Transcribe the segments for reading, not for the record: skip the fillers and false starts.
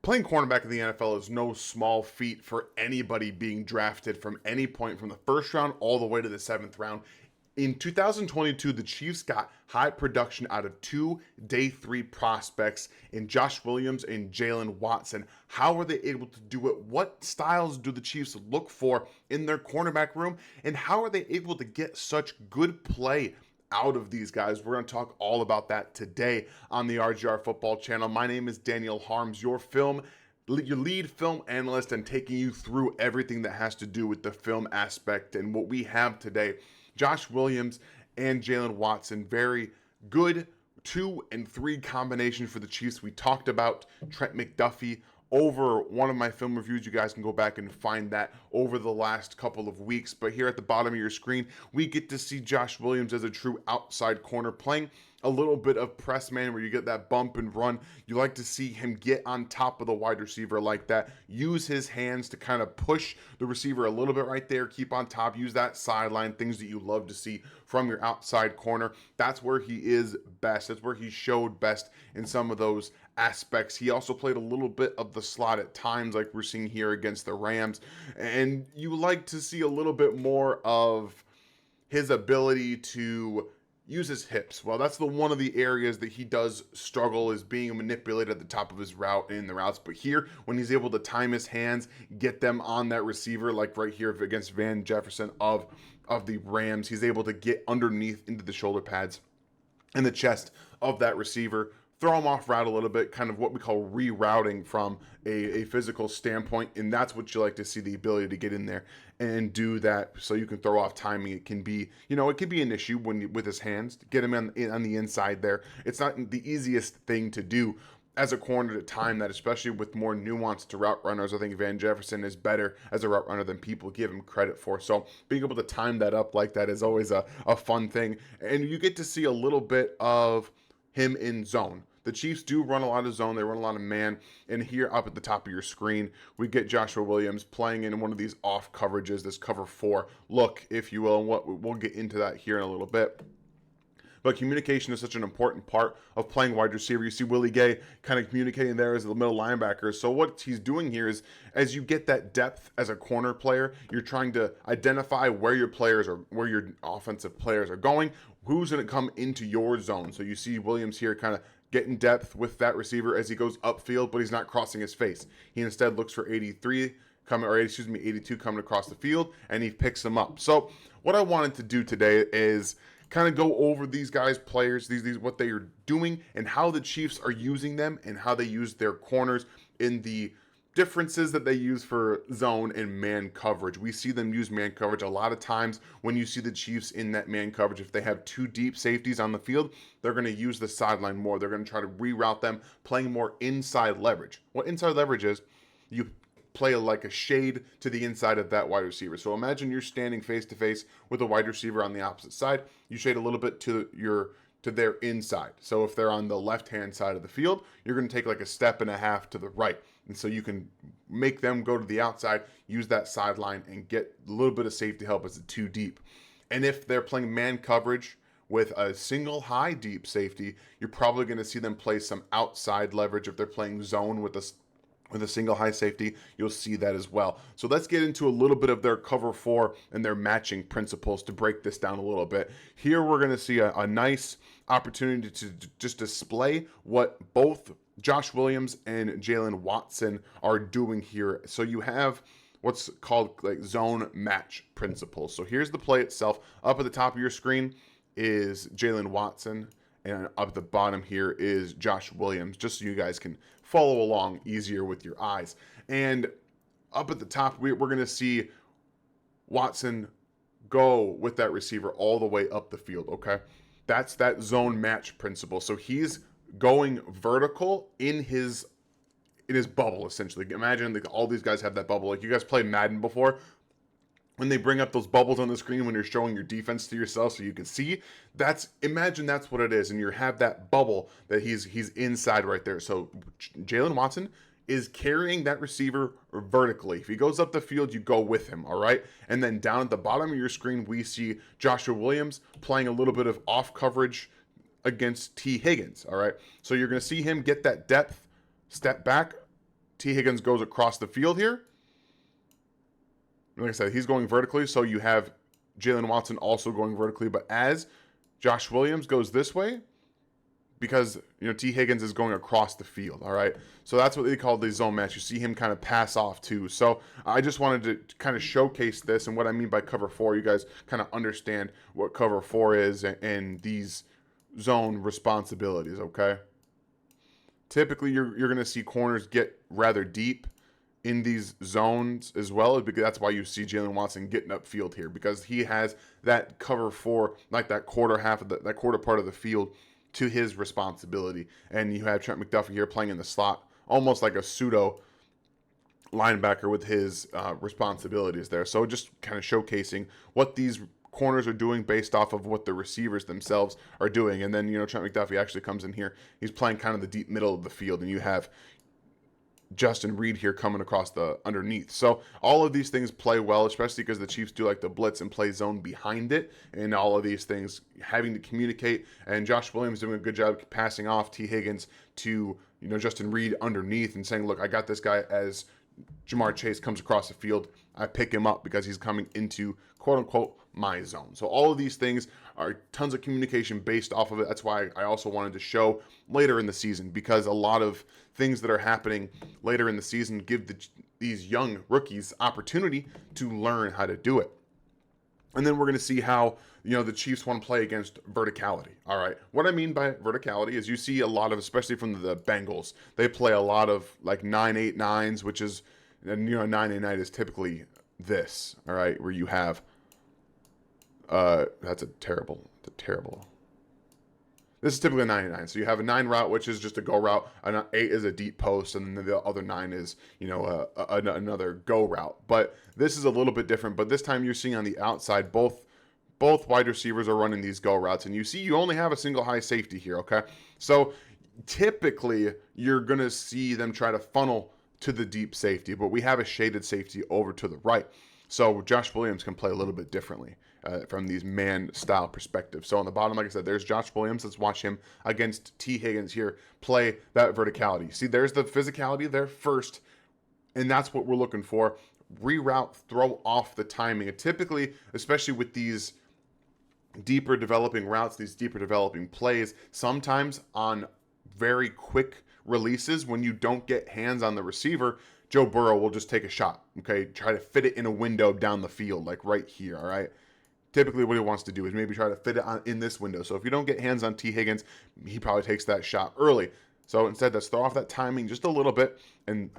Playing cornerback in the NFL is no small feat for anybody being drafted from any point from the first round all the way to the seventh round. In 2022, the Chiefs got high production out of two day three prospects in Josh Williams and Jalen Watson. How are they able to do it? What styles do the Chiefs look for in their cornerback room? And how are they able to get such good play out of these guys? We're going to talk all about that today on the RGR Football Channel. My name is Daniel Harms, your lead film analyst, and taking you through everything that has to do with the film aspect. And what we have today, Josh Williams and Jalen Watson, very good 2 and 3 combination for the Chiefs. We talked about Trent McDuffie over one of my film reviews. You guys can go back and find that over the last couple of weeks. But here at the bottom of your screen, we get to see Josh Williams as a true outside corner, playing a little bit of press man where you get that bump and run. You like to see him get on top of the wide receiver like that, use his hands to kind of push the receiver a little bit right there, keep on top, use that sideline, things that you love to see from your outside corner. That's where he is best. That's where he showed best in some of those aspects. He also played a little bit of the slot at times, like we're seeing here against the Rams. And you like to see a little bit more of his ability to use his hips. Well, that's one of the areas that he does struggle, is being manipulated at the top of his route in the routes. But here, when he's able to time his hands, get them on that receiver, like right here against Van Jefferson of the Rams, he's able to get underneath into the shoulder pads and the chest of that receiver, throw him off route a little bit, kind of what we call rerouting from a physical standpoint. And that's what you like to see, the ability to get in there and do that so you can throw off timing. It can be, it can be an issue with his hands, to get him on the inside there. It's not the easiest thing to do as a corner to time that, especially with more nuance to route runners. I think Van Jefferson is better as a route runner than people give him credit for. So being able to time that up like that is always a fun thing. And you get to see a little bit of him in zone. The Chiefs do run a lot of zone. They run a lot of man. And here up at the top of your screen, we get Joshua Williams playing in one of these off coverages, this cover 4 look, if you will. And we'll get into that here in a little bit. But communication is such an important part of playing wide receiver. You see Willie Gay kind of communicating there as the middle linebacker. So what he's doing here is, as you get that depth as a corner player, you're trying to identify where your players are, where your offensive players are going, who's going to come into your zone. So you see Williams here kind of getting depth with that receiver as he goes upfield, but he's not crossing his face. He instead looks for 82 coming across the field, and he picks him up. So what I wanted to do today is kind of go over these guys, players, these what they are doing, and how the Chiefs are using them, and how they use their corners in the differences that they use for zone and man coverage. We see them use man coverage a lot of times. When you see the Chiefs in that man coverage, if they have 2 deep safeties on the field, they're going to use the sideline more. They're going to try to reroute them, playing more inside leverage. What inside leverage is, you play like a shade to the inside of that wide receiver. So imagine you're standing face to face with a wide receiver on the opposite side. You shade a little bit to their inside. So if they're on the left-hand side of the field, you're going to take like a step and a half to the right. And so you can make them go to the outside, use that sideline, and get a little bit of safety help as it's too deep. And if they're playing man coverage with a single high deep safety, you're probably going to see them play some outside leverage. If they're playing zone with a single high safety, you'll see that as well. So let's get into a little bit of their cover 4 and their matching principles to break this down a little bit. Here we're going to see a nice opportunity to just display what both Josh Williams and Jalen Watson are doing here. So you have what's called like zone match principles. So here's the play itself. Up at the top of your screen is Jalen Watson, and up at the bottom here is Josh Williams, just so you guys can follow along easier with your eyes. And up at the top, we're going to see Watson go with that receiver all the way up the field, okay? That's that zone match principle. So he's going vertical in his bubble, essentially. Imagine all these guys have that bubble. Like, you guys played Madden before. When they bring up those bubbles on the screen when you're showing your defense to yourself so you can see, imagine that's what it is. And you have that bubble that he's inside right there. So Jalen Watson is carrying that receiver vertically. If he goes up the field, you go with him, all right? And then down at the bottom of your screen, we see Joshua Williams playing a little bit of off coverage against T. Higgins, all right? So you're going to see him get that depth, step back, T. Higgins goes across the field here, like I said, he's going vertically, so you have Jaylen Watson also going vertically. But as Josh Williams goes this way, because T. Higgins is going across the field, all right? So that's what they call the zone match. You see him kind of pass off too. So I just wanted to kind of showcase this and what I mean by cover 4. You guys kind of understand what cover 4 is and these zone responsibilities, okay? Typically, you're going to see corners get rather deep in these zones as well, because that's why you see Jaylen Watson getting upfield here, because he has that cover 4, like that quarter part of the field to his responsibility. And you have Trent McDuffie here playing in the slot, almost like a pseudo linebacker with his responsibilities there. So just kind of showcasing what these corners are doing based off of what the receivers themselves are doing. And then, Trent McDuffie actually comes in here. He's playing kind of the deep middle of the field, and you have Justin Reed here coming across the underneath. So all of these things play well, especially because the Chiefs do like to blitz and play zone behind it, and all of these things having to communicate. And Josh Williams doing a good job passing off T. Higgins to Justin Reed underneath and saying, look, I got this guy. As Jamar Chase comes across the field, I pick him up because he's coming into quote unquote my zone. So all of these things are tons of communication based off of it. That's why I also wanted to show later in the season, because a lot of things that are happening later in the season give these young rookies opportunity to learn how to do it. And then we're going to see how, the Chiefs want to play against verticality. All right. What I mean by verticality is you see a lot of, especially from the Bengals, they play a lot of like 9-8-9s, which is, 9-8-9 is typically this, all right, where you have, that's a terrible. This is typically a 9-9. So you have a 9 route, which is just a go route. An 8 is a deep post, and then the other 9 is, another go route. But this is a little bit different. But this time you're seeing on the outside, both wide receivers are running these go routes, and you only have a single high safety here. Okay, so typically you're gonna see them try to funnel to the deep safety, but we have a shaded safety over to the right. So Josh Williams can play a little bit differently from these man-style perspectives. So on the bottom, like I said, there's Josh Williams. Let's watch him against T. Higgins here play that verticality. See, there's the physicality there first, and that's what we're looking for. Reroute, throw off the timing. And typically, especially with these deeper developing routes, these deeper developing plays, sometimes on very quick releases, when you don't get hands on the receiver, Joe Burrow will just take a shot, okay? Try to fit it in a window down the field, like right here, all right? Typically what he wants to do is maybe try to fit it in this window. So if you don't get hands on T. Higgins, he probably takes that shot early. So instead, let's throw off that timing just a little bit and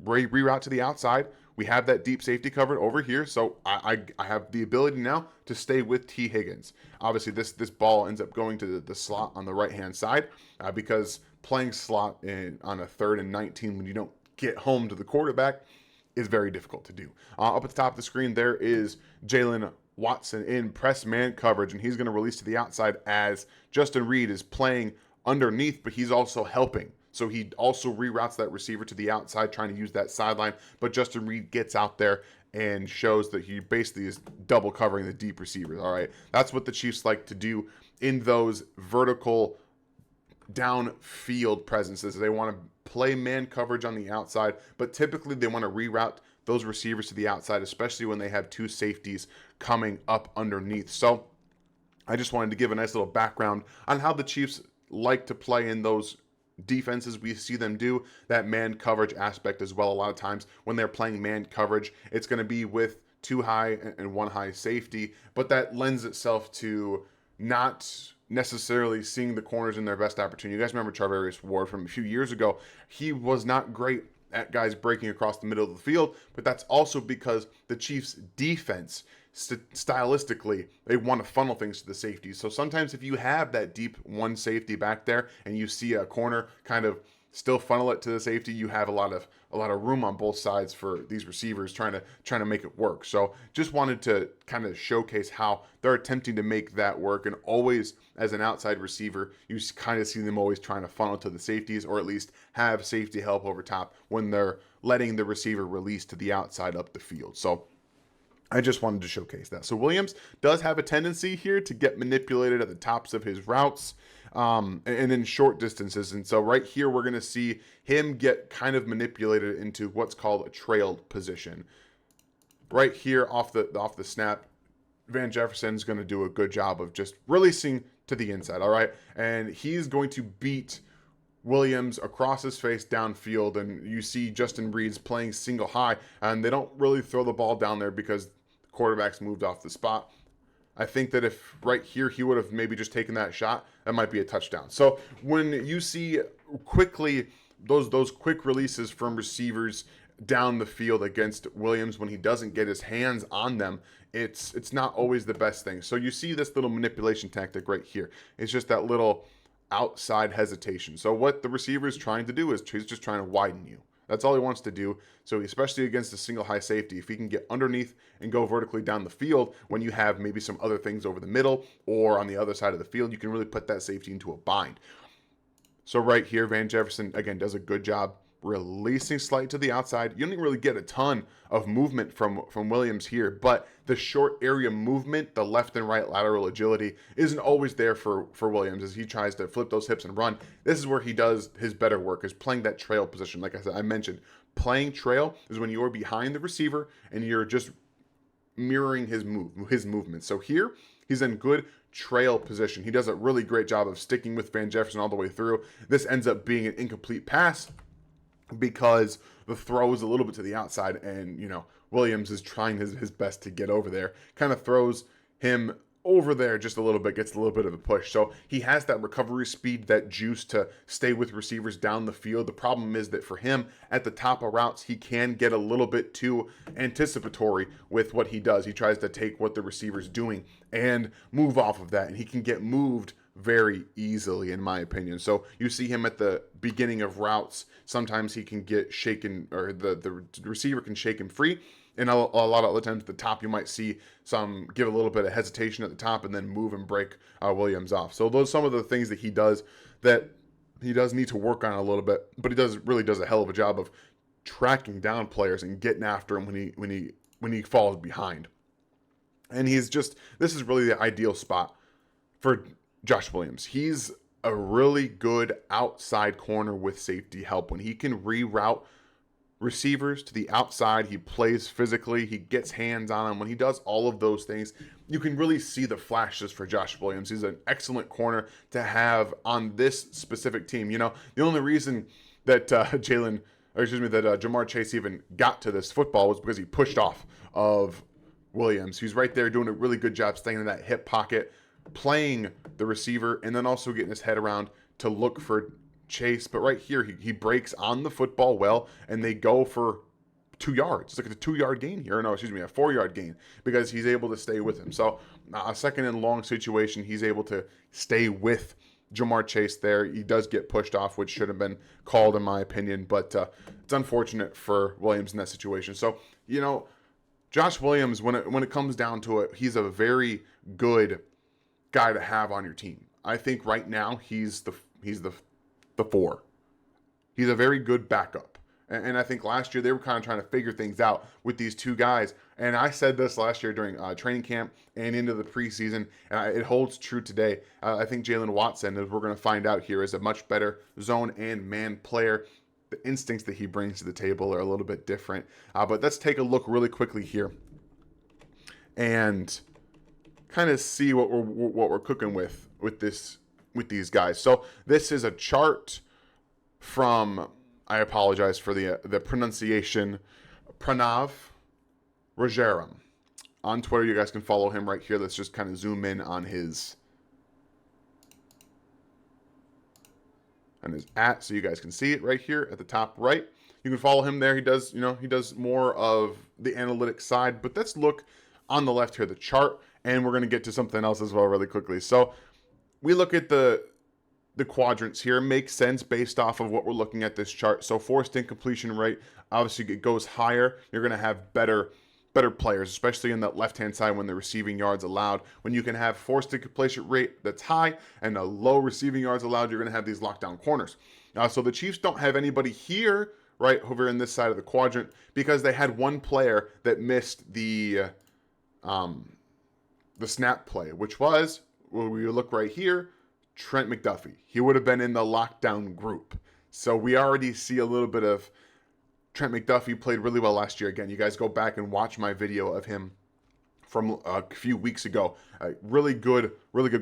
reroute to the outside. We have that deep safety covered over here, so I have the ability now to stay with T. Higgins. Obviously, this ball ends up going to the slot on the right-hand side because playing slot on a 3rd and 19 when you don't get home to the quarterback is very difficult to do. Up at the top of the screen, there is Jaylen Watson in press man coverage, and he's going to release to the outside as Justin Reed is playing underneath, but he's also helping. So he also reroutes that receiver to the outside, trying to use that sideline, but Justin Reed gets out there and shows that he basically is double covering the deep receivers, all right? That's what the Chiefs like to do in those vertical downfield presences. They want to play man coverage on the outside, but typically they want to reroute those receivers to the outside, especially when they have 2 safeties coming up underneath. So I just wanted to give a nice little background on how the Chiefs like to play in those defenses. We see them do that man coverage aspect as well. A lot of times when they're playing man coverage, it's going to be with 2 high and 1 high safety, but that lends itself to not necessarily seeing the corners in their best opportunity. You guys remember Charvarius Ward from a few years ago. He was not great at guys breaking across the middle of the field, but that's also because the Chiefs defense, stylistically, they want to funnel things to the safeties. So sometimes if you have that deep 1 safety back there and you see a corner kind of still funnel it to the safety, you have a lot of room on both sides for these receivers trying to make it work. So just wanted to kind of showcase how they're attempting to make that work, and always as an outside receiver, you kind of see them always trying to funnel to the safeties, or at least have safety help over top when they're letting the receiver release to the outside up the field. So I just wanted to showcase that. So Williams does have a tendency here to get manipulated at the tops of his routes. and in short distances. And so right here, we're going to see him get kind of manipulated into what's called a trailed position. Right here off the snap, Van Jefferson's going to do a good job of just releasing to the inside, all right? And he's going to beat Williams across his face downfield, and you see Justin Reed's playing single high, and they don't really throw the ball down there because the quarterback's moved off the spot. I think that if right here he would have maybe just taken that shot, that might be a touchdown. So when you see quickly those quick releases from receivers down the field against Williams when he doesn't get his hands on them, it's not always the best thing. So you see this little manipulation tactic right here. It's just that little outside hesitation. So what the receiver is trying to do is he's just trying to widen you. That's all he wants to do. So especially against a single high safety, if he can get underneath and go vertically down the field when you have maybe some other things over the middle or on the other side of the field, you can really put that safety into a bind. So right here, Van Jefferson, again, does a good job releasing slight to the outside. You don't really get a ton of movement from Williams here, but the short area movement, the left and right lateral agility isn't always there for Williams as he tries to flip those hips and run. This is where he does his better work, is playing that trail position. Like I mentioned, playing trail is when you're behind the receiver and you're just mirroring his movement. So here, he's in good trail position. He does a really great job of sticking with Van Jefferson all the way through. This ends up being an incomplete pass because the throw is a little bit to the outside, and Williams is trying his best to get over there, kind of throws him over there just a little bit, gets a little bit of a push. So he has that recovery speed, that juice to stay with receivers down the field. The problem is that for him at the top of routes, he can get a little bit too anticipatory with what he does. He tries to take what the receiver's doing and move off of that, and he can get moved very easily, in my opinion. So you see him at the beginning of routes. Sometimes he can get shaken, or the receiver can shake him free. And a lot of other times at the top, you might see some give a little bit of hesitation at the top and then move and break Williams off. So those are some of the things that he does that he does need to work on a little bit, but he really does a hell of a job of tracking down players and getting after him when he falls behind. And this is really the ideal spot for Josh Williams. He's a really good outside corner with safety help. When he can reroute receivers to the outside, he plays physically, he gets hands on them. When he does all of those things, you can really see the flashes for Josh Williams. He's an excellent corner to have on this specific team. The only reason that Jamar Chase even got to this football was because he pushed off of Williams. He's right there doing a really good job staying in that hip pocket, playing the receiver, and then also getting his head around to look for Chase. But right here, he breaks on the football well, and they go for 2 yards. It's like a 2-yard gain here. No, excuse me, a 4-yard gain, because he's able to stay with him. So a second and long situation, he's able to stay with Jamar Chase there. He does get pushed off, which should have been called in my opinion, but it's unfortunate for Williams in that situation. So, Josh Williams, when it comes down to it, he's a very good guy to have on your team. I think right now he's the 4. He's a very good backup. And I think last year they were kind of trying to figure things out with these two guys. And I said this last year during training camp and into the preseason, and it holds true today. I think Jaylen Watson, as we're going to find out here, is a much better zone and man player. The instincts that he brings to the table are a little bit different. But let's take a look really quickly here and kind of see what we're cooking with these guys. So this is a chart from, I apologize for the pronunciation, Pranav Rajaram. On Twitter, you guys can follow him right here. Let's just kind of zoom in on his @ so you guys can see it right here at the top right. You can follow him there. He does more of the analytics side, but let's look on the left here, the chart, and we're going to get to something else as well really quickly. So we look at the quadrants here. It makes sense based off of what we're looking at this chart. So forced incompletion rate, obviously it goes higher. You're going to have better players, especially in that left-hand side when the receiving yards allowed. When you can have forced incompletion rate that's high and a low receiving yards allowed, you're going to have these lockdown corners. So the Chiefs don't have anybody here, right over in this side of the quadrant, because they had one player that missed the snap play, which was, well, we look right here, Trent McDuffie. He would have been in the lockdown group. So we already see a little bit of Trent McDuffie played really well last year. Again, you guys go back and watch my video of him from a few weeks ago. Really good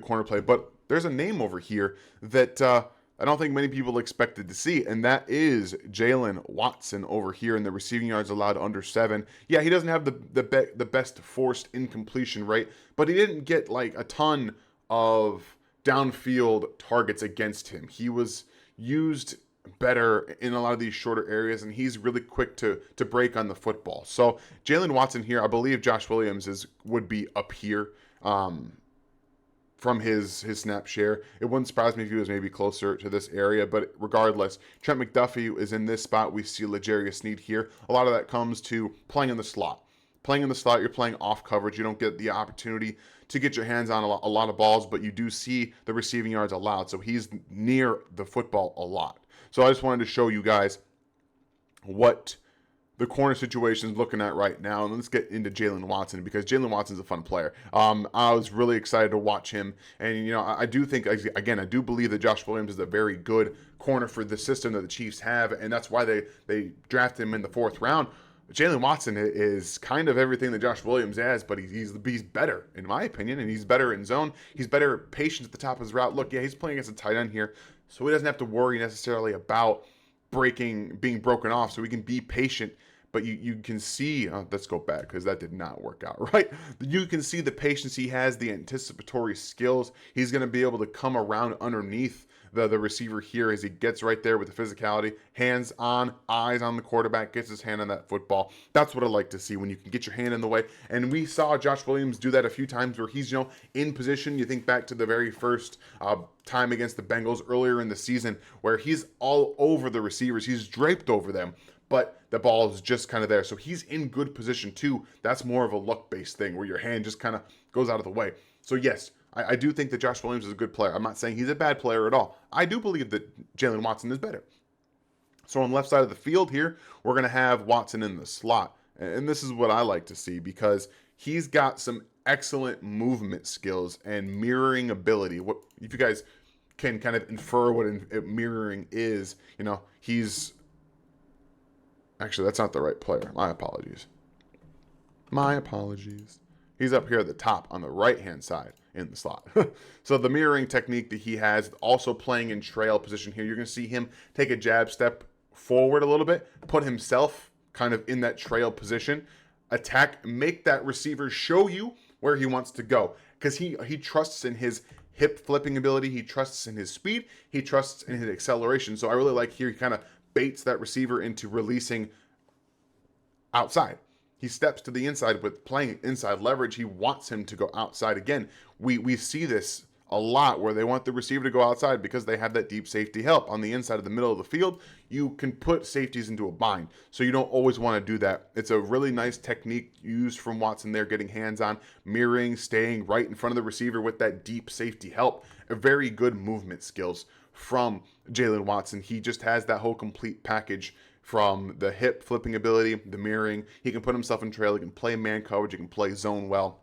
corner play. But there's a name over here that I don't think many people expected to see, and that is Jaylen Watson over here in the receiving yards allowed under 7. Yeah, he doesn't have the best forced incompletion rate, but he didn't get like a ton of downfield targets against him. He was used better in a lot of these shorter areas, and he's really quick to break on the football. So Jaylen Watson here, I believe Josh Williams would be up here from his snap share. It wouldn't surprise me if he was maybe closer to this area, but regardless, Trent McDuffie is in this spot. We see L'Jarius Sneed here. A lot of that comes to playing in the slot. Playing in the slot, you're playing off coverage. You don't get the opportunity to get your hands on a lot of balls, but you do see the receiving yards allowed. So he's near the football a lot. So I just wanted to show you guys what the corner situation is looking at right now. And let's get into Jaylen Watson, because Jaylen Watson's a fun player. I was really excited to watch him. And, I do think, again, I do believe that Josh Williams is a very good corner for the system that the Chiefs have. And that's why they drafted him in the 4th round. Jaylen Watson is kind of everything that Josh Williams has, but he's better, in my opinion, and he's better in zone. He's better patient at the top of his route. Look, yeah, he's playing against a tight end here, so he doesn't have to worry necessarily about being broken off, so he can be patient. But you can see, let's go back because that did not work out, right? You can see the patience he has, the anticipatory skills. He's going to be able to come around underneath the receiver here as he gets right there with the physicality, hands on, eyes on the quarterback, gets his hand on that football. That's what I like to see, when you can get your hand in the way. And we saw Josh Williams do that a few times where he's, in position. You think back to the very first time against the Bengals earlier in the season where he's all over the receivers. He's draped over them, but the ball is just kind of there. So he's in good position too. That's more of a luck-based thing where your hand just kind of goes out of the way. So yes, I do think that Josh Williams is a good player. I'm not saying he's a bad player at all. I do believe that Jaylen Watson is better. So on the left side of the field here, we're going to have Watson in the slot. And this is what I like to see, because he's got some excellent movement skills and mirroring ability. What if you guys can kind of infer what mirroring is, he's... Actually, that's not the right player. My apologies. He's up here at the top on the right-hand side in the slot. So the mirroring technique that he has, also playing in trail position here, you're going to see him take a jab step forward a little bit, put himself kind of in that trail position, attack, make that receiver show you where he wants to go. Because he trusts in his hip flipping ability, he trusts in his speed, he trusts in his acceleration. So I really like here, he kind of baits that receiver into releasing outside. He steps to the inside with playing inside leverage. He wants him to go outside. Again, we see this a lot where they want the receiver to go outside because they have that deep safety help. On the inside of the middle of the field, you can put safeties into a bind. So you don't always want to do that. It's a really nice technique used from Watson there, getting hands on, mirroring, staying right in front of the receiver with that deep safety help. A very good movement skills from Jaylen Watson. He just has that whole complete package, from the hip flipping ability, the mirroring. He can put himself in trail. He can play man coverage. He can play zone well.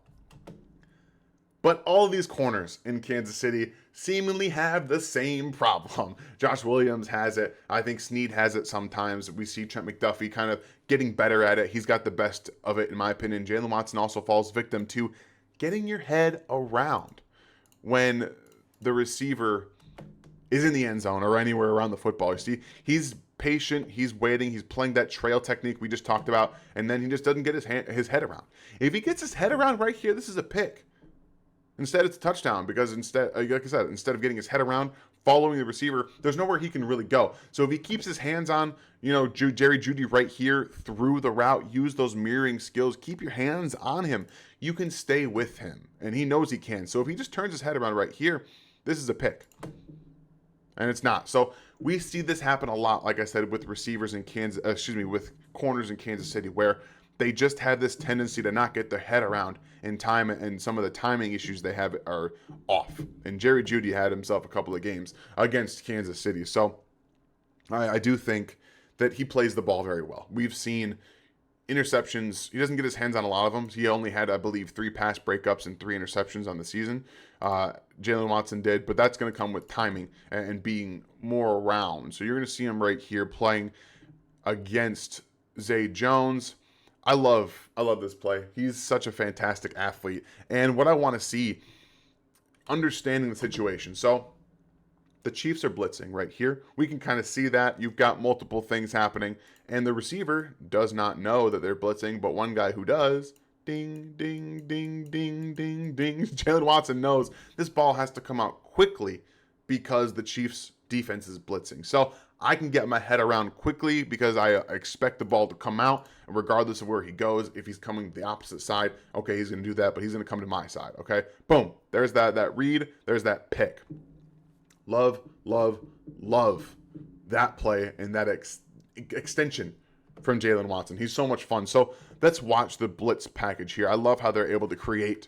But all of these corners in Kansas City seemingly have the same problem. Josh Williams has it. I think Sneed has it sometimes. We see Trent McDuffie kind of getting better at it. He's got the best of it, in my opinion. Jaylen Watson also falls victim to getting your head around when the receiver is in the end zone or anywhere around the football. You see, he's patient, he's waiting, he's playing that trail technique we just talked about, and then he just doesn't get his head around. If he gets his head around right here, this is a pick. Instead, it's a touchdown, because instead, like I said, instead of getting his head around, following the receiver, there's nowhere he can really go. So if he keeps his hands on, Jerry Jeudy right here through the route, use those mirroring skills, keep your hands on him, you can stay with him, and he knows he can. So if he just turns his head around right here, this is a pick. And it's not. So we see this happen a lot, like I said, with receivers in with corners in Kansas City, where they just have this tendency to not get their head around in time, and some of the timing issues they have are off. And Jerry Jeudy had himself a couple of games against Kansas City. So I do think that he plays the ball very well. We've seen interceptions. He doesn't get his hands on a lot of them. He only had, I believe, 3 pass breakups and 3 interceptions on the season. Jaylen Watson did, but that's going to come with timing and being more around. So you're going to see him right here playing against Zay Jones. I love this play. He's such a fantastic athlete. And what I want to see, understanding the situation. So the Chiefs are blitzing right here. We can kind of see that. You've got multiple things happening, and the receiver does not know that they're blitzing, but one guy who does, ding, ding, ding, ding, ding, ding. Jaylen Watson knows this ball has to come out quickly because the Chiefs' defense is blitzing. So I can get my head around quickly because I expect the ball to come out, regardless of where he goes. If he's coming to the opposite side, okay, he's going to do that, but he's going to come to my side, okay? Boom. There's that read. There's that pick. Love that play and that extension from Jaylen Watson. He's so much fun. So let's watch the blitz package here. I love how they're able to create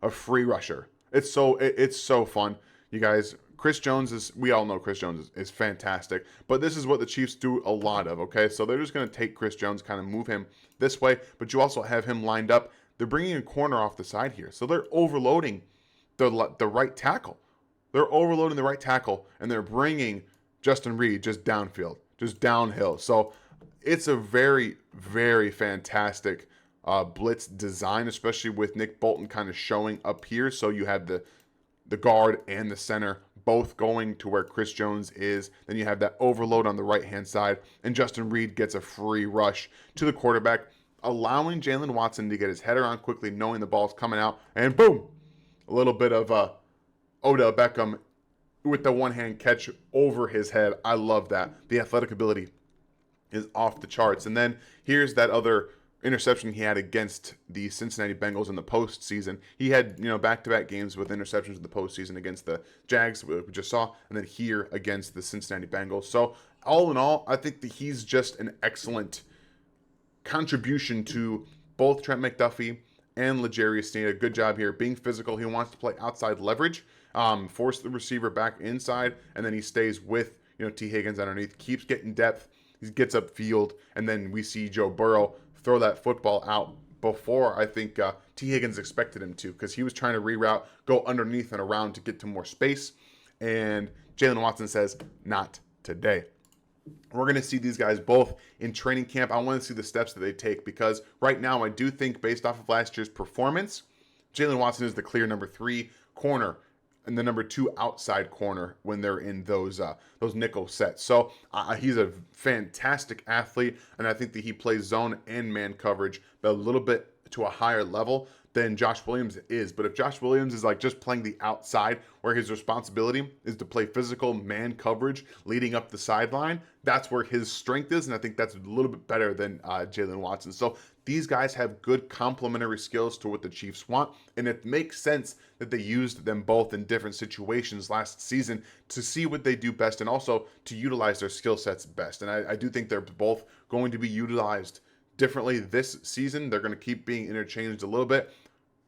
a free rusher. It's so fun. You guys, Chris Jones we all know Chris Jones is fantastic, but this is what the Chiefs do a lot of, okay? So they're just going to take Chris Jones, kind of move him this way, but you also have him lined up. They're bringing a corner off the side here. So they're overloading the right tackle. They're overloading the right tackle, and they're bringing Justin Reed just downfield, just downhill. So it's a very, very fantastic blitz design, especially with Nick Bolton kind of showing up here. So you have the guard and the center both going to where Chris Jones is. Then you have that overload on the right-hand side, and Justin Reed gets a free rush to the quarterback, allowing Jaylen Watson to get his head around quickly, knowing the ball's coming out, and boom, a little bit of Odell Beckham with the one-hand catch over his head. I love that. The athletic ability is off the charts. And then here's that other interception he had against the Cincinnati Bengals in the postseason. He had, back-to-back games with interceptions in the postseason against the Jags, we just saw, and then here against the Cincinnati Bengals. So all in all, I think that he's just an excellent contribution to both Trent McDuffie and L'Jarius Sneed. A good job here being physical. He wants to play outside leverage, force the receiver back inside, and then he stays with T. Higgins underneath, keeps getting depth. He gets upfield, and then we see Joe Burrow throw that football out before I think T. Higgins expected him to, because he was trying to reroute, go underneath and around to get to more space, and Jaylen Watson says, not today. We're going to see these guys both in training camp. I want to see the steps that they take, because right now I do think, based off of last year's performance, Jaylen Watson is the clear number 3 corner and the number 2 outside corner when they're in those nickel sets. So he's a fantastic athlete, and I think that he plays zone and man coverage, but a little bit to a higher level than Josh Williams is. But if Josh Williams is like just playing the outside, where his responsibility is to play physical man coverage leading up the sideline, that's where his strength is, and I think that's a little bit better than Jaylen Watson. So these guys have good complementary skills to what the Chiefs want, and it makes sense that they used them both in different situations last season to see what they do best, and also to utilize their skill sets best. And I do think they're both going to be utilized differently this season. They're going to keep being interchanged a little bit.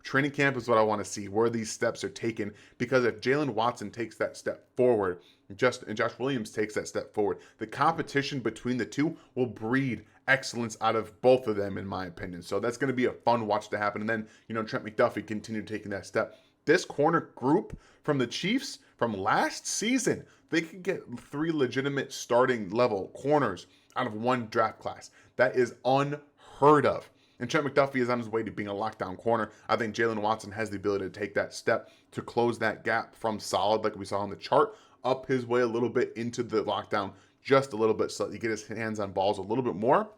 Training camp is what I want to see, where these steps are taken, because if Jaylen Watson takes that step forward, and Josh Williams takes that step forward, the competition between the two will breed excellence out of both of them, in my opinion. So that's going to be a fun watch to happen. And then, Trent McDuffie continued taking that step. This corner group from the Chiefs from last season, they could get 3 legitimate starting level corners out of one draft class. That is unheard of. And Trent McDuffie is on his way to being a lockdown corner. I think Jaylen Watson has the ability to take that step to close that gap from solid, like we saw on the chart, up his way a little bit into the lockdown, just a little bit, so that he get his hands on balls a little bit more.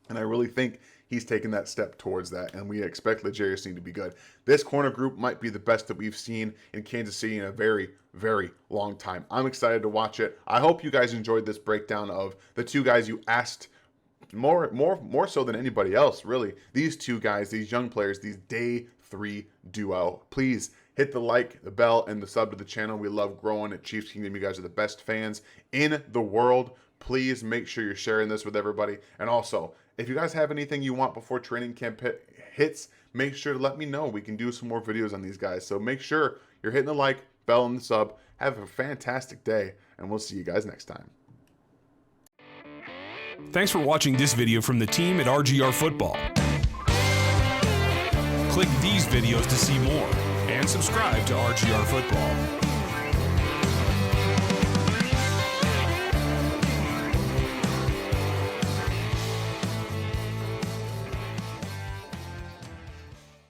And I really think he's taken that step towards that, and we expect L'Jarius Sneed to be good. This corner group might be the best that we've seen in Kansas City in a very, very long time. I'm excited to watch it. I hope you guys enjoyed this breakdown of the 2 guys you asked more so than anybody else, really. These 2 guys, these young players, these day 3 duo. Please hit the like, the bell, and the sub to the channel. We love growing at Chiefs Kingdom. You guys are the best fans in the world. Please make sure you're sharing this with everybody. And also, if you guys have anything you want before training camp hits, make sure to let me know. We can do some more videos on these guys. So make sure you're hitting the like, bell, and the sub. Have a fantastic day, and we'll see you guys next time. Thanks for watching this video from the team at RGR Football. Click these videos to see more and subscribe to RGR Football.